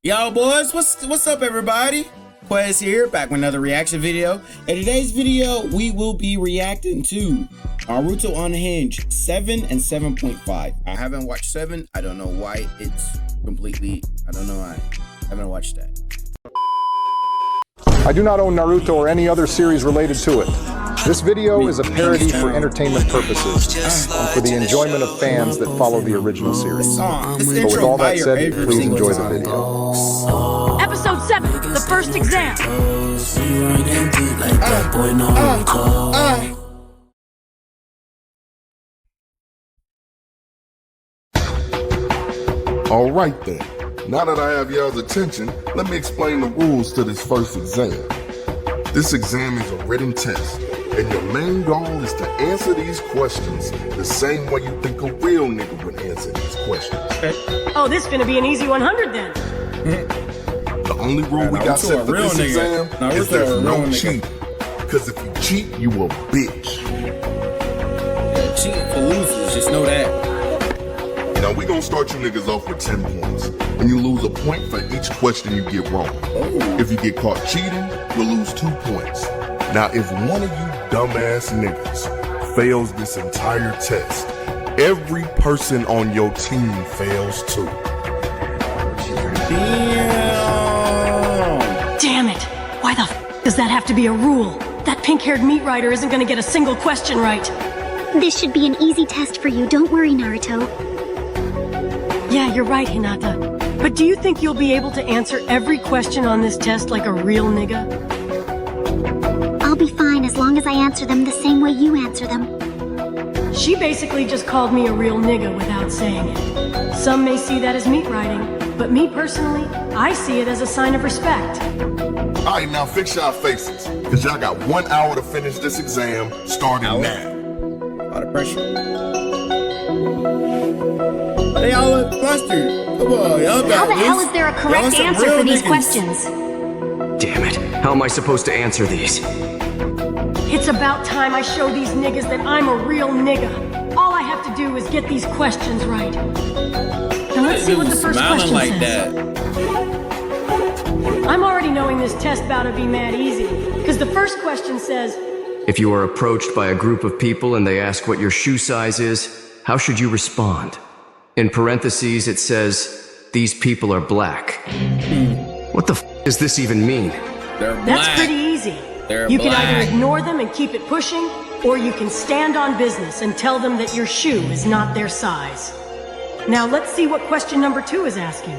Yo boys, what's up everybody? Quez here, back with another reaction video. In today's video, we will be reacting to Naruto Unhinged 7 and 7.5. I haven't watched 7. I don't know why it's completely, I don't know why. I haven't watched that. I do not own Naruto or any other series related to it. This video is a parody for entertainment purposes and for the enjoyment of fans that follow the original series. But with all that said, please enjoy the video. Episode 7, the first exam. All right then. Now that I have y'all's attention, let me explain the rules to this first exam. This exam is a written test, and your main goal is to answer these questions the same way you think a real nigga would answer these questions. Oh, this is gonna be an easy 100 then. The only rule we got set for this exam is there's no cheating. Because if you cheat, you a bitch. Yeah, cheating for losers, just know that. Now we gonna start you niggas off with 10 points, and you lose a point for each question you get wrong. If you get caught cheating, you'll lose 2 points. Now if one of you dumbass niggas fails this entire test, every person on your team fails too. Damn it! Why the f does that have to be a rule? That pink-haired meat rider isn't gonna get a single question right. This should be an easy test for you. Don't worry, Naruto. Yeah, you're right, Hinata. But do you think you'll be able to answer every question on this test like a real nigga? I'll be fine as long as I answer them the same way you answer them. She basically just called me a real nigga without saying it. Some may see that as meat riding, but me personally, I see it as a sign of respect. Alright, now fix y'all faces, because y'all got 1 hour to finish this exam, starting now. A lot of pressure. They all look flustered. Come on, y'all got How the this. hell is there a correct answer for these questions? Damn it. How am I supposed to answer these? It's about time I show these niggas that I'm a real nigga. All I have to do is get these questions right. Now let's see what the first question like says. That. I'm already knowing this test bout to be mad easy, because the first question says, If you are approached by a group of people and they ask what your shoe size is, how should you respond? In parentheses, it says, these people are black. What the f does this even mean? They're black. that's pretty easy. You can either ignore them and keep it pushing, or you can stand on business and tell them that your shoe is not their size. Now let's see what question number 2 is asking.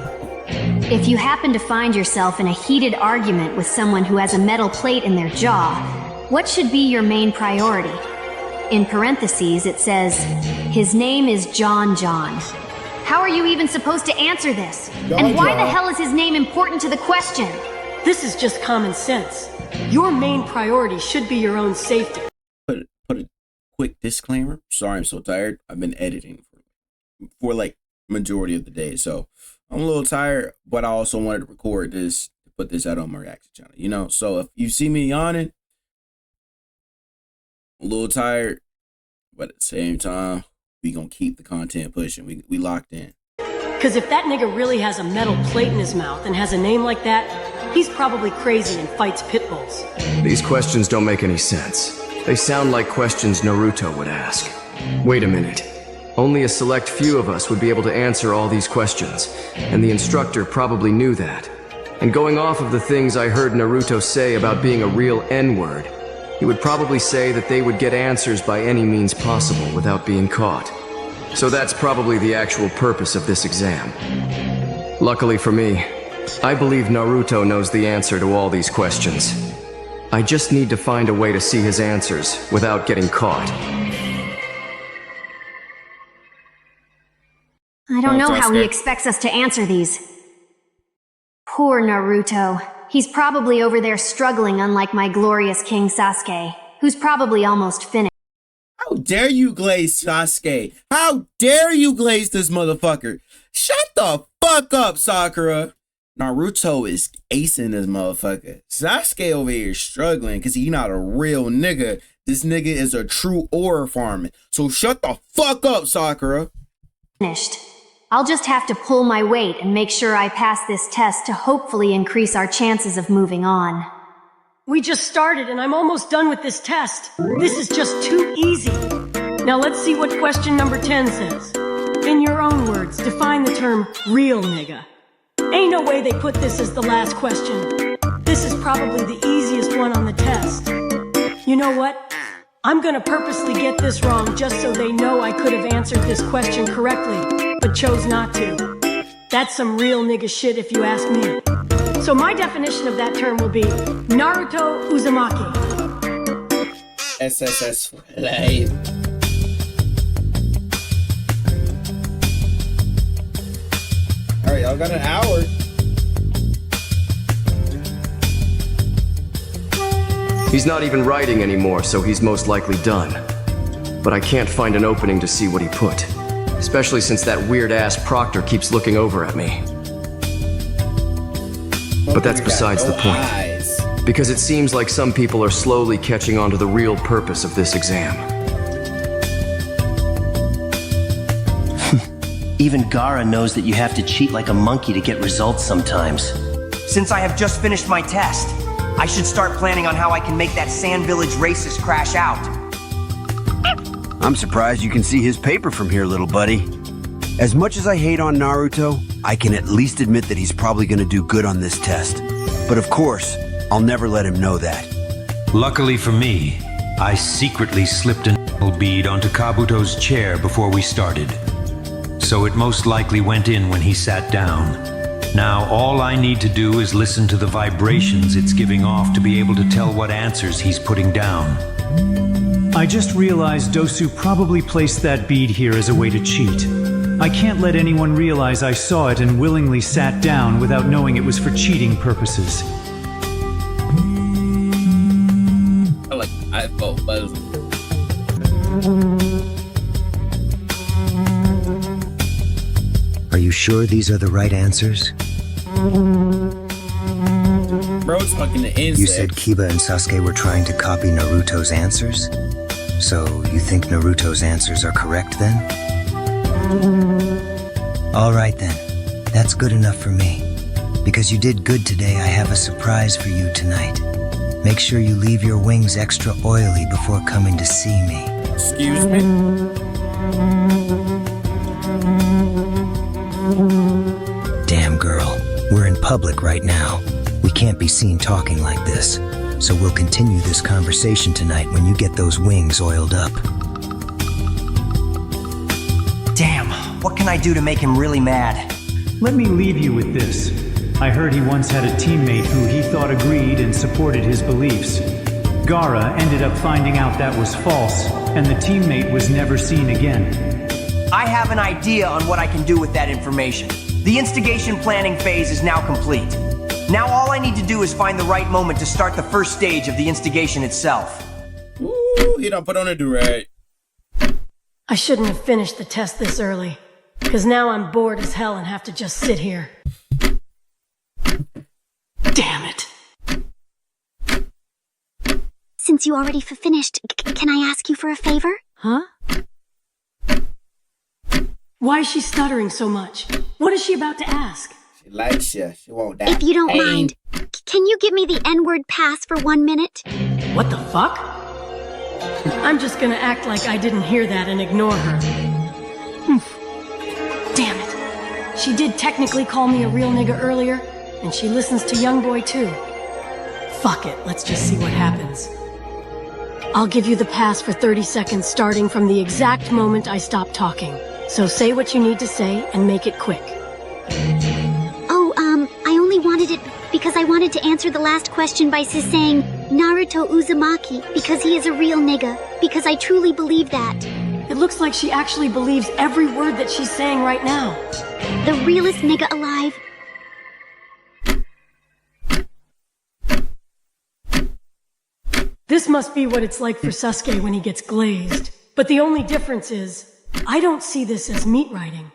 If you happen to find yourself in a heated argument with someone who has a metal plate in their jaw, what should be your main priority? In parentheses, it says, his name is John. How are you even supposed to answer this? And why the hell is his name important to the question? This is just common sense. Your main priority should be your own safety. Put a quick disclaimer. Sorry, I'm so tired. I've been editing for like majority of the day, so I'm a little tired. But I also wanted to record this to put this out on my reaction channel. You know, so if you see me yawning, a little tired, but at the same time, we gonna keep the content pushing. We locked in. Because if that nigga really has a metal plate in his mouth and has a name like that, he's probably crazy and fights pit bulls. These questions don't make any sense. They sound like questions Naruto would ask. Wait a minute. Only a select few of us would be able to answer all these questions, and the instructor probably knew that. And going off of the things I heard Naruto say about being a real N-word, he would probably say that they would get answers by any means possible without being caught. So that's probably the actual purpose of this exam. Luckily for me, I believe Naruto knows the answer to all these questions. I just need to find a way to see his answers without getting caught. I don't know how he expects us to answer these. Poor Naruto. He's probably over there struggling, unlike my glorious King Sasuke, who's probably almost finished. How dare you glaze Sasuke? How dare you glaze this motherfucker? Shut the fuck up, Sakura. Naruto is acing this motherfucker. Sasuke over here struggling because he not a real nigga. This nigga is a true ore farmer. So shut the fuck up, Sakura. I'll just have to pull my weight and make sure I pass this test to hopefully increase our chances of moving on. We just started and I'm almost done with this test. This is just too easy. Now let's see what question number 10 says. In your own words, define the term real nigga. Ain't no way they put this as the last question. This is probably the easiest one on the test. You know what? I'm gonna purposely get this wrong just so they know I could have answered this question correctly, but chose not to. That's some real nigga shit if you ask me. So my definition of that term will be Naruto Uzumaki. SSS Flame. Alright, y'all got an hour. He's not even writing anymore, so he's most likely done. But I can't find an opening to see what he put. Especially since that weird-ass proctor keeps looking over at me. But that's besides the point. Because it seems like some people are slowly catching on to the real purpose of this exam. Even Gaara knows that you have to cheat like a monkey to get results sometimes. Since I have just finished my test, I should start planning on how I can make that Sand Village racist crash out. I'm surprised you can see his paper from here, little buddy. As much as I hate on Naruto, I can at least admit that he's probably gonna do good on this test. But of course, I'll never let him know that. Luckily for me, I secretly slipped a nickel bead onto Kabuto's chair before we started. So it most likely went in when he sat down. Now all I need to do is listen to the vibrations it's giving off to be able to tell what answers he's putting down. I just realized Dosu probably placed that bead here as a way to cheat. I can't let anyone realize I saw it and willingly sat down without knowing it was for cheating purposes. I vote both. Are you sure these are the right answers? Bro's fucking the insect. You said Kiba and Sasuke were trying to copy Naruto's answers? So you think Naruto's answers are correct then? Alright then, that's good enough for me. Because you did good today, I have a surprise for you tonight. Make sure you leave your wings extra oily before coming to see me. Excuse me? Damn girl, we're in public right now. We can't be seen talking like this. So we'll continue this conversation tonight when you get those wings oiled up. Damn, what can I do to make him really mad? Let me leave you with this. I heard he once had a teammate who he thought agreed and supported his beliefs. Gaara ended up finding out that was false, and the teammate was never seen again. I have an idea on what I can do with that information. The instigation planning phase is now complete. Now all I need to do is find the right moment to start the first stage of the instigation itself. Ooh, he don't put on a do-rag. I shouldn't have finished the test this early, because now I'm bored as hell and have to just sit here. Damn it. Since you already finished, can I ask you for a favor? Huh? Why is she stuttering so much? What is she about to ask? She likes you. She won't die. If you don't mind, can you give me the N-word pass for 1 minute? What the fuck? I'm just gonna act like I didn't hear that and ignore her. Damn it. She did technically call me a real nigga earlier, and she listens to Youngboy too. Fuck it, let's just see what happens. I'll give you the pass for 30 seconds starting from the exact moment I stop talking. So say what you need to say and make it quick. I only wanted it because I wanted to answer the last question by saying Naruto Uzumaki because he is a real nigga, because I truly believe that. It looks like she actually believes every word that she's saying right now. The realest nigga alive. This must be what it's like for Sasuke when he gets glazed. But the only difference is, I don't see this as meat writing.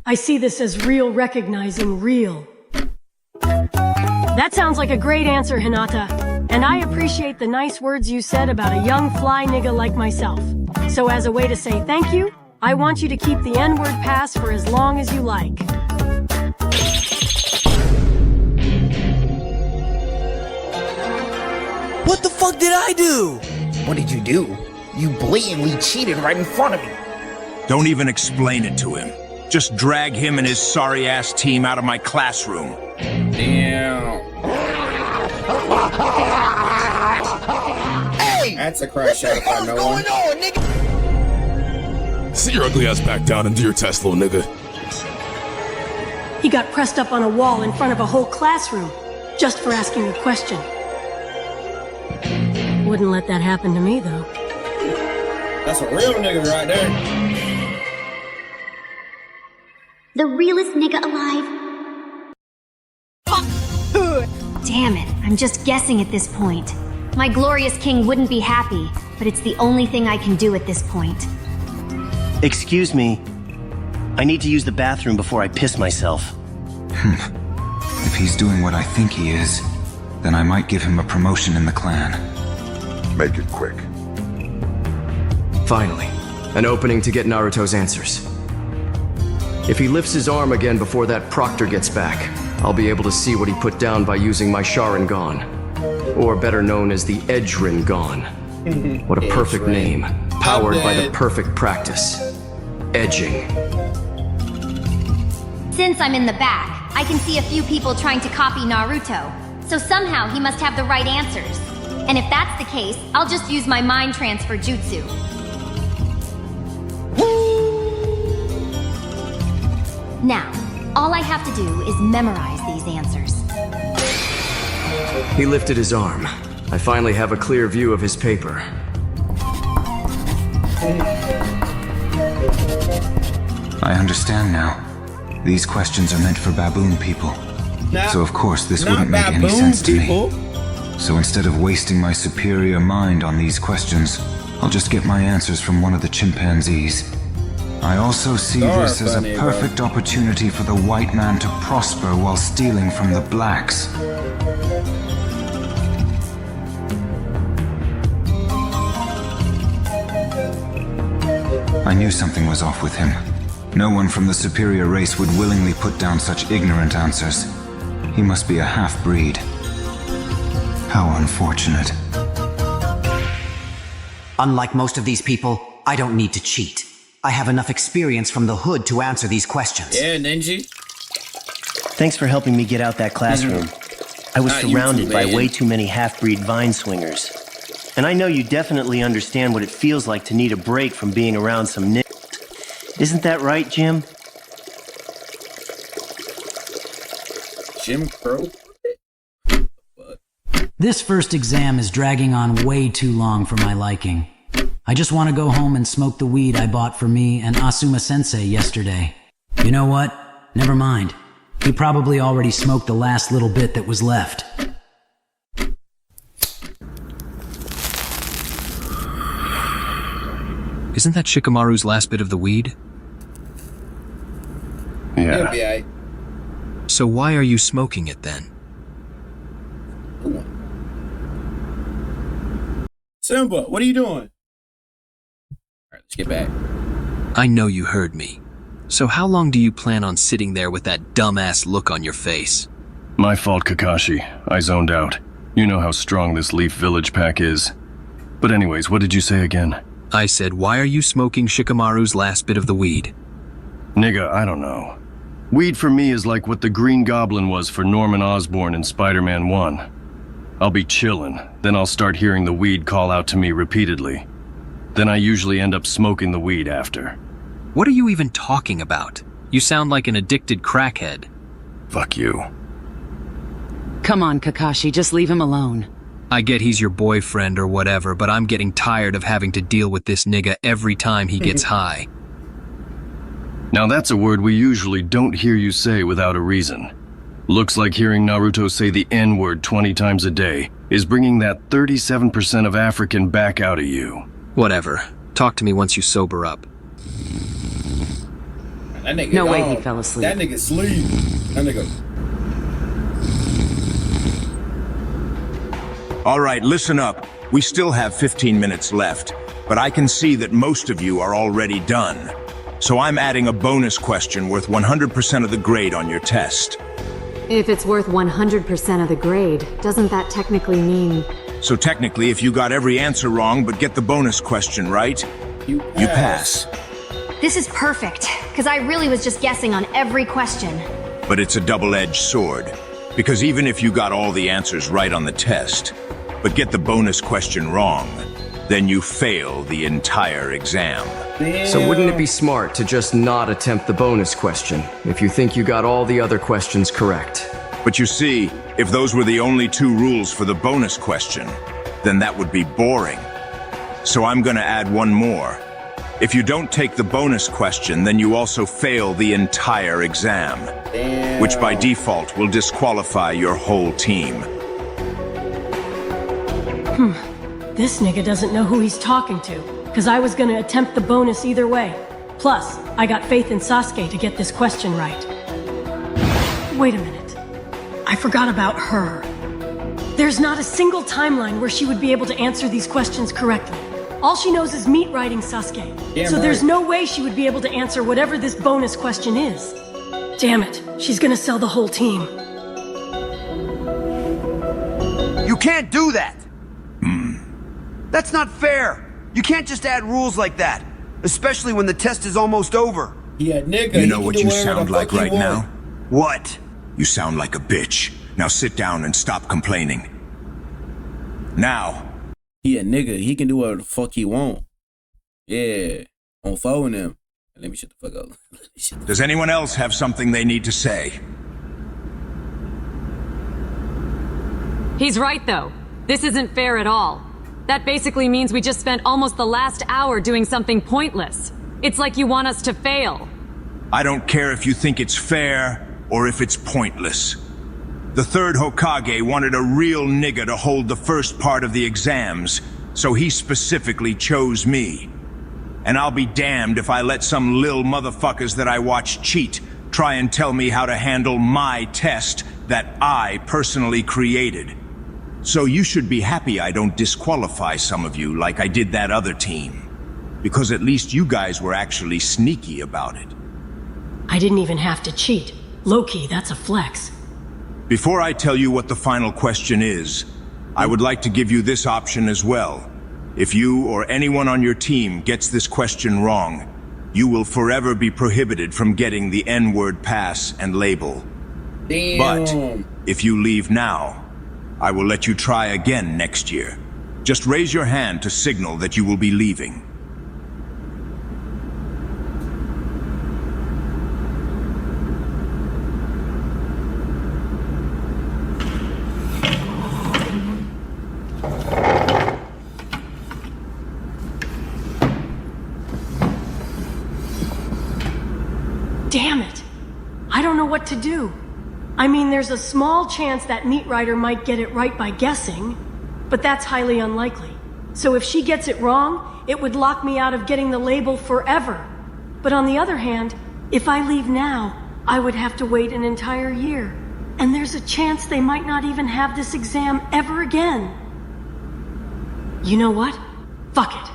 I see this as real recognizing real. That sounds like a great answer, Hinata. And I appreciate the nice words you said about a young fly nigga like myself. So as a way to say thank you, I want you to keep the N-word pass for as long as you like. What the fuck did I do? What did you do? You blatantly cheated right in front of me. Don't even explain it to him. Just drag him and his sorry-ass team out of my classroom. Damn. Hey! That's a crash out if I know one. On, nigga? Sit your ugly ass back down and do your test, little nigga. He got pressed up on a wall in front of a whole classroom, just for asking a question. Wouldn't let that happen to me, though. That's a real nigga right there. The realest nigga alive. Damn it, I'm just guessing at this point. My glorious king wouldn't be happy, but it's the only thing I can do at this point. Excuse me. I need to use the bathroom before I piss myself. If he's doing what I think he is, then I might give him a promotion in the clan. Make it quick. Finally, an opening to get Naruto's answers. If he lifts his arm again before that proctor gets back, I'll be able to see what he put down by using my Sharingan. Or better known as the Edge Ringan. What a perfect name. Powered by the perfect practice. Edging. Since I'm in the back, I can see a few people trying to copy Naruto. So somehow he must have the right answers. And if that's the case, I'll just use my mind transfer jutsu. Now, all I have to do is memorize these answers. He lifted his arm. I finally have a clear view of his paper. I understand now. These questions are meant for baboon people. So of course this wouldn't make any sense to me. So instead of wasting my superior mind on these questions, I'll just get my answers from one of the chimpanzees. I also see this as a perfect opportunity for the white man to prosper while stealing from the blacks. I knew something was off with him. No one from the superior race would willingly put down such ignorant answers. He must be a half-breed. How unfortunate. Unlike most of these people, I don't need to cheat. I have enough experience from the hood to answer these questions. Yeah, Ninja. Thanks for helping me get out that classroom. I was surrounded by way too many half-breed vine swingers. And I know you definitely understand what it feels like to need a break from being around some niggas. Isn't that right, Jim? Jim Crow? This first exam is dragging on way too long for my liking. I just want to go home and smoke the weed I bought for me and Asuma-sensei yesterday. You know what? Never mind. He probably already smoked the last little bit that was left. Isn't that Shikamaru's last bit of the weed? Yeah. So why are you smoking it then? Simba, what are you doing? Alright, let's get back. I know you heard me. So how long do you plan on sitting there with that dumbass look on your face? My fault, Kakashi. I zoned out. You know how strong this Leaf Village pack is. But anyways, what did you say again? I said, why are you smoking Shikamaru's last bit of the weed? Nigga, I don't know. Weed for me is like what the Green Goblin was for Norman Osborn in Spider-Man 1. I'll be chillin', then I'll start hearing the weed call out to me repeatedly. Then I usually end up smoking the weed after. What are you even talking about? You sound like an addicted crackhead. Fuck you. Come on, Kakashi, just leave him alone. I get he's your boyfriend or whatever, but I'm getting tired of having to deal with this nigga every time he gets high. Now that's a word we usually don't hear you say without a reason. Looks like hearing Naruto say the N-word 20 times a day is bringing that 37% of African back out of you. Whatever. Talk to me once you sober up. That nigga no way he fell asleep. That nigga sleep. That nigga. All right, listen up. We still have 15 minutes left, but I can see that most of you are already done. So I'm adding a bonus question worth 100% of the grade on your test. If it's worth 100% of the grade, doesn't that technically mean... So technically, if you got every answer wrong but get the bonus question right, you pass. This is perfect, because I really was just guessing on every question. But it's a double-edged sword, because even if you got all the answers right on the test, but get the bonus question wrong, then you fail the entire exam. So wouldn't it be smart to just not attempt the bonus question if you think you got all the other questions correct? But you see, if those were the only 2 rules for the bonus question, then that would be boring. So I'm gonna add one more. If you don't take the bonus question, then you also fail the entire exam, which by default will disqualify your whole team. This nigga doesn't know who he's talking to, because I was gonna attempt the bonus either way. Plus, I got faith in Sasuke to get this question right. Wait a minute. I forgot about her. There's not a single timeline where she would be able to answer these questions correctly. All she knows is meat riding Sasuke. So there's no way she would be able to answer whatever this bonus question is. Damn it, she's gonna sell the whole team. You can't do that! That's not fair! You can't just add rules like that, especially when the test is almost over. Yeah, nigga. You know what you sound like right now? What? You sound like a bitch. Now sit down and stop complaining. Now. He a nigga. He can do whatever the fuck he want. Yeah. On phone him. Let me shut the fuck up. Does anyone else have something they need to say? He's right, though. This isn't fair at all. That basically means we just spent almost the last hour doing something pointless. It's like you want us to fail. I don't care if you think it's fair or if it's pointless. The third Hokage wanted a real nigga to hold the first part of the exams, so he specifically chose me. And I'll be damned if I let some lil motherfuckers that I watch cheat try and tell me how to handle my test that I personally created. So you should be happy I don't disqualify some of you like I did that other team. Because at least you guys were actually sneaky about it. I didn't even have to cheat. Low-key, that's a flex. Before I tell you what the final question is, I would like to give you this option as well. If you or anyone on your team gets this question wrong, you will forever be prohibited from getting the N-word pass and label. Damn. But if you leave now, I will let you try again next year. Just raise your hand to signal that you will be leaving. Damn it. I don't know what to do. I mean, there's a small chance that Meat Rider might get it right by guessing, but that's highly unlikely. So if she gets it wrong, it would lock me out of getting the label forever. But on the other hand, if I leave now, I would have to wait an entire year. And there's a chance they might not even have this exam ever again. You know what? Fuck it.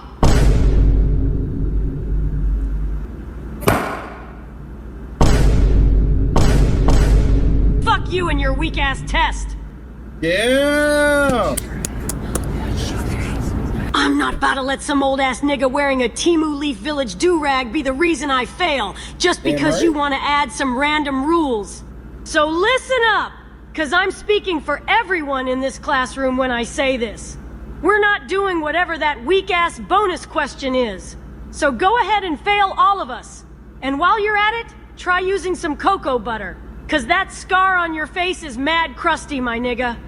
Fuck you and your weak-ass test! Yeah! I'm not about to let some old-ass nigga wearing a Timu Leaf Village do-rag be the reason I fail, just because you want to add some random rules. So listen up, cause I'm speaking for everyone in this classroom when I say this. We're not doing whatever that weak-ass bonus question is. So go ahead and fail all of us. And while you're at it, try using some cocoa butter. Cause that scar on your face is mad crusty, my nigga.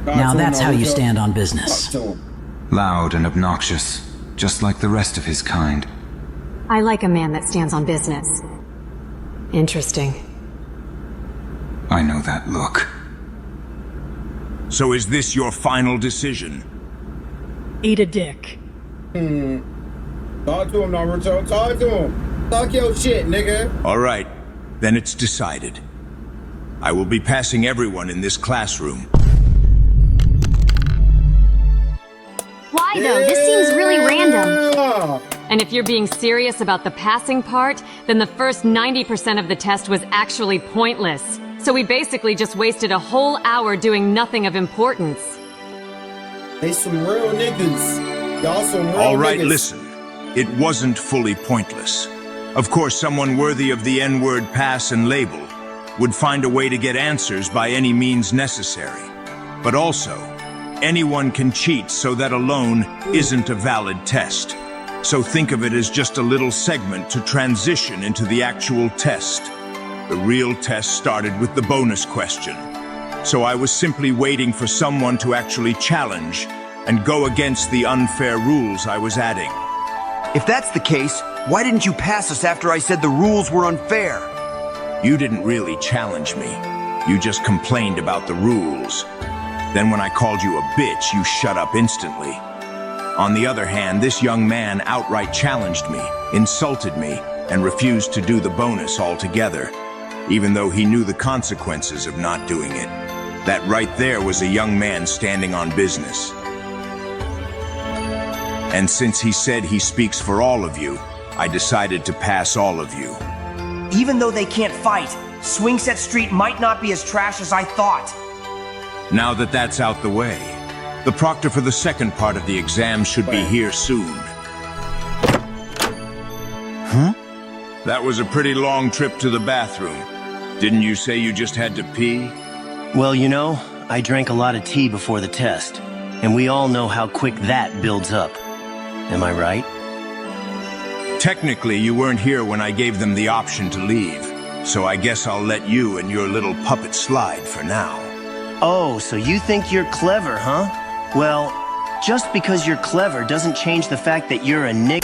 Now that's how you stand on business. Loud and obnoxious, just like the rest of his kind. I like a man that stands on business. Interesting. I know that look. So is this your final decision? Eat a dick. Talk to him, Naruto. Talk to him. Talk your shit, nigga. All right, then it's decided. I will be passing everyone in this classroom. Why though? This seems really random. And if you're being serious about the passing part, then the first 90% of the test was actually pointless. So we basically just wasted a whole hour doing nothing of importance. They some real niggas. Y'all some real All right, niggas. listen. It wasn't fully pointless. Of course, someone worthy of the N-word pass and label would find a way to get answers by any means necessary. But also, anyone can cheat, so that alone isn't a valid test. So think of it as just a little segment to transition into the actual test. The real test started with the bonus question. So I was simply waiting for someone to actually challenge and go against the unfair rules I was adding. If that's the case, why didn't you pass us after I said the rules were unfair? You didn't really challenge me. You just complained about the rules. Then when I called you a bitch, you shut up instantly. On the other hand, this young man outright challenged me, insulted me, and refused to do the bonus altogether, even though he knew the consequences of not doing it. That right there was a young man standing on business. And since he said he speaks for all of you, I decided to pass all of you. Even though they can't fight, Swingset Street might not be as trash as I thought. Now that that's out the way, the proctor for the second part of the exam should be here soon. Huh? That was a pretty long trip to the bathroom. Didn't you say you just had to pee? Well, you know, I drank a lot of tea before the test, and we all know how quick that builds up. Am I right? Technically, you weren't here when I gave them the option to leave, so I guess I'll let you and your little puppet slide for now. Oh, so you think you're clever, huh? Well, just because you're clever doesn't change the fact that you're a nick.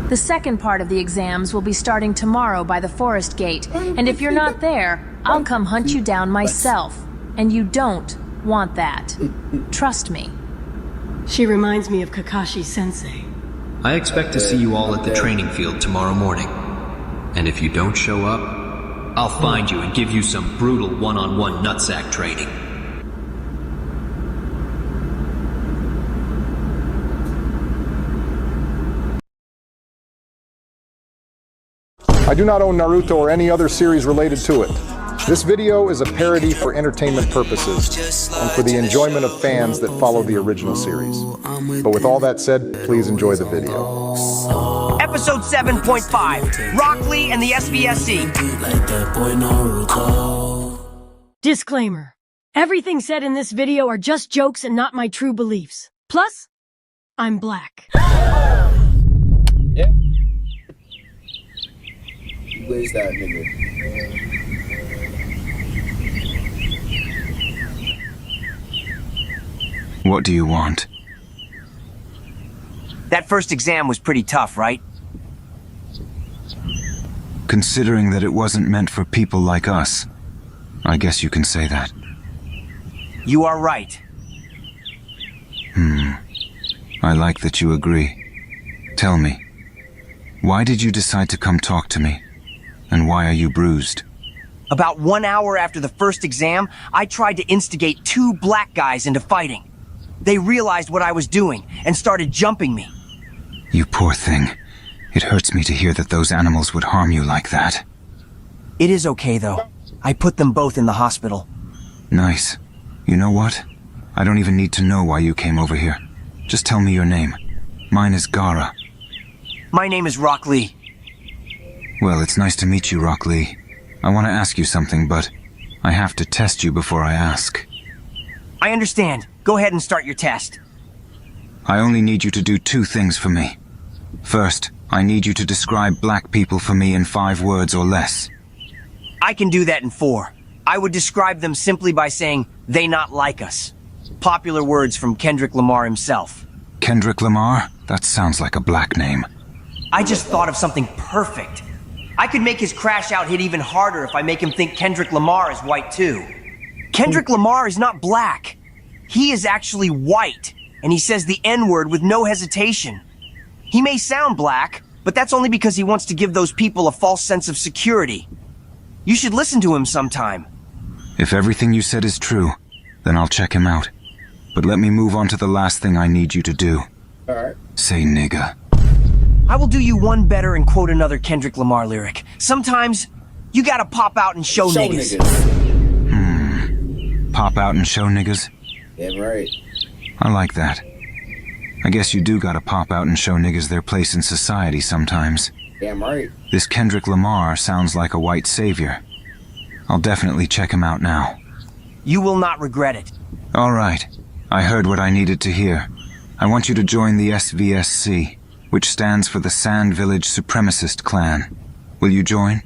The second part of the exams will be starting tomorrow by the forest gate, and if you're not there, I'll come hunt you down myself. And you don't want that. Trust me. She reminds me of Kakashi-sensei. I expect to see you all at the training field tomorrow morning. And if you don't show up, I'll find you and give you some brutal one-on-one nutsack training. I do not own Naruto or any other series related to it. This video is a parody for entertainment purposes and for the enjoyment of fans that follow the original series. But with all that said, please enjoy the video. Episode 7.5, Rock Lee and the SBSC. Disclaimer. Everything said in this video are just jokes and not my true beliefs. Plus, I'm black. Yeah. Where's that nigga? What do you want? That first exam was pretty tough, right? Considering that it wasn't meant for people like us, I guess you can say that. You are right. I like that you agree. Tell me, why did you decide to come talk to me? And why are you bruised? About 1 hour after the first exam, I tried to instigate 2 black guys into fighting. They realized what I was doing and started jumping me. You poor thing. It hurts me to hear that those animals would harm you like that. It is okay, though. I put them both in the hospital. Nice. You know what? I don't even need to know why you came over here. Just tell me your name. Mine is Gaara. My name is Rock Lee. Well, it's nice to meet you, Rock Lee. I want to ask you something, but I have to test you before I ask. I understand. Go ahead and start your test. I only need you to do 2 things for me. First, I need you to describe black people for me in 5 words or less. I can do that in 4. I would describe them simply by saying, they not like us. Popular words from Kendrick Lamar himself. Kendrick Lamar? That sounds like a black name. I just thought of something perfect. I could make his crash out hit even harder if I make him think Kendrick Lamar is white too. Kendrick Lamar is not black. He is actually white, and he says the N-word with no hesitation. He may sound black, but that's only because he wants to give those people a false sense of security. You should listen to him sometime. If everything you said is true, then I'll check him out. But let me move on to the last thing I need you to do. Alright. Say nigga. I will do you one better and quote another Kendrick Lamar lyric. Sometimes, you gotta pop out and show niggas. Pop out and show niggas? Yeah, right. I like that. I guess you do gotta pop out and show niggas their place in society sometimes. Damn right. This Kendrick Lamar sounds like a white savior. I'll definitely check him out now. You will not regret it. All right. I heard what I needed to hear. I want you to join the SVSC, which stands for the Sand Village Supremacist Clan. Will you join?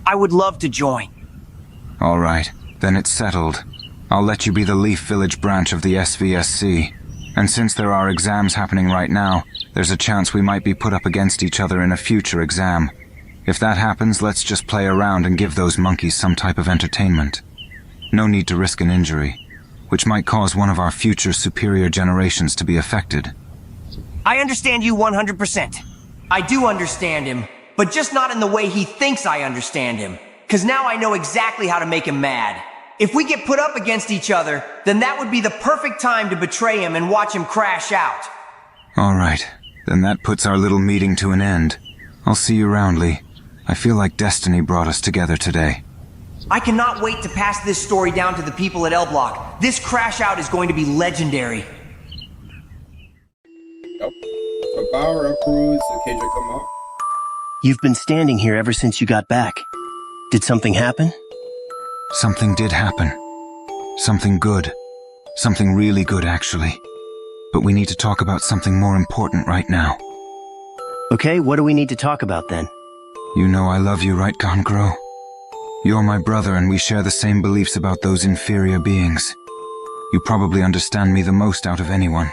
I would love to join. All right. Then it's settled. I'll let you be the Leaf Village branch of the SVSC. And since there are exams happening right now, there's a chance we might be put up against each other in a future exam. If that happens, let's just play around and give those monkeys some type of entertainment. No need to risk an injury, which might cause one of our future superior generations to be affected. I understand you 100%. I do understand him, but just not in the way he thinks I understand him. 'Cause now I know exactly how to make him mad. If we get put up against each other, then that would be the perfect time to betray him and watch him crash out. All right, then that puts our little meeting to an end. I'll see you around, Lee. I feel like destiny brought us together today. I cannot wait to pass this story down to the people at L Block. This crash out is going to be legendary. Yep. So Power approves the Kendrick Lamar. You've been standing here ever since you got back. Did something happen? Something did happen. Something good. Something really good, actually. But we need to talk about something more important right now. Okay, what do we need to talk about then? You know I love you, right, Kankuro? You're my brother and we share the same beliefs about those inferior beings. You probably understand me the most out of anyone.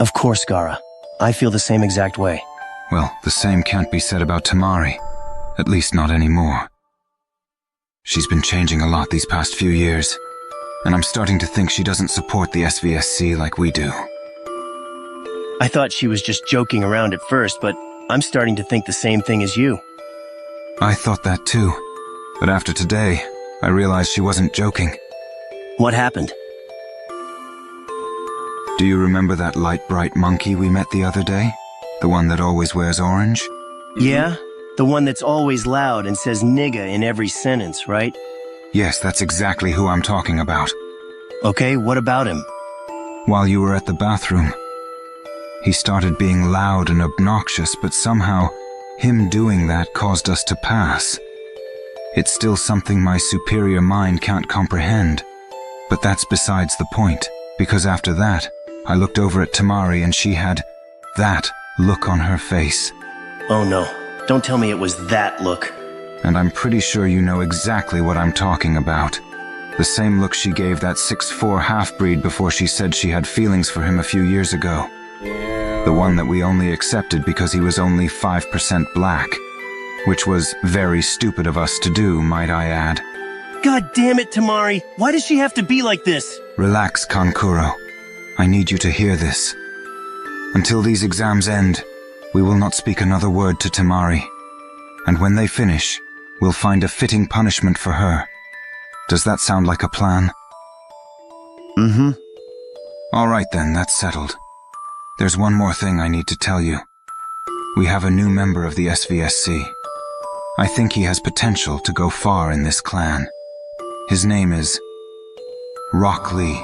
Of course, Gaara. I feel the same exact way. Well, the same can't be said about Tamari. At least not anymore. She's been changing a lot these past few years, and I'm starting to think she doesn't support the SVSC like we do. I thought she was just joking around at first, but I'm starting to think the same thing as you. I thought that too, but after today, I realized she wasn't joking. What happened? Do you remember that light bright monkey we met the other day? The one that always wears orange? Yeah? The one that's always loud and says nigga in every sentence, right? Yes, that's exactly who I'm talking about. Okay, what about him? While you were at the bathroom, he started being loud and obnoxious, but somehow, him doing that caused us to pass. It's still something my superior mind can't comprehend. But that's besides the point, because after that, I looked over at Tamari and she had that look on her face. Oh no. Don't tell me it was that look. And I'm pretty sure you know exactly what I'm talking about. The same look she gave that 6'4" half-breed before she said she had feelings for him a few years ago. Yeah. The one that we only accepted because he was only 5% black. Which was very stupid of us to do, might I add. God damn it, Tamari! Why does she have to be like this? Relax, Kankuro. I need you to hear this. Until these exams end, we will not speak another word to Tamari. And when they finish, we'll find a fitting punishment for her. Does that sound like a plan? Mm-hmm. All right then, that's settled. There's one more thing I need to tell you. We have a new member of the SVSC. I think he has potential to go far in this clan. His name is Rock Lee.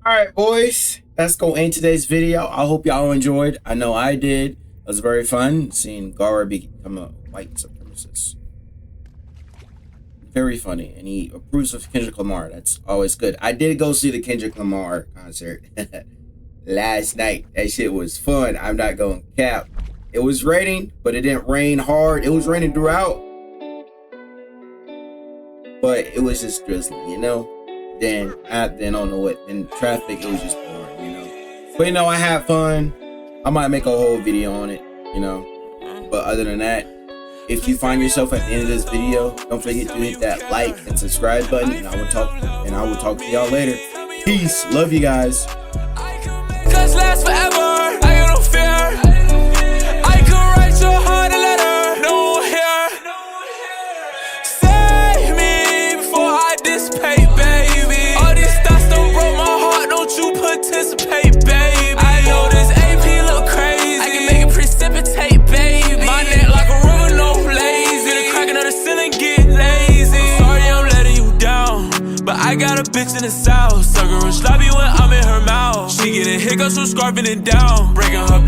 Alright, boys. That's going to end today's video. I hope y'all enjoyed. I know I did. It was very fun seeing Gaara become a white supremacist. Very funny. And he approves of Kendrick Lamar. That's always good. I did go see the Kendrick Lamar concert last night. That shit was fun. I'm not going to cap. It was raining, but it didn't rain hard. It was raining throughout. But it was just drizzling, you know? Then I don't know what. In traffic, it was just boring, you know? But, you know, I had fun. I might make a whole video on it, you know? But other than that, if you find yourself at the end of this video, don't forget to hit that like and subscribe button, and I will talk to y'all later. Peace. Love you guys. Cause last forever. I got no fear. I could write so hard a letter. No one here. got a bitch in the south. Sucker and sloppy when I'm in her mouth. She getting hiccups from scarfing it down. Breaking her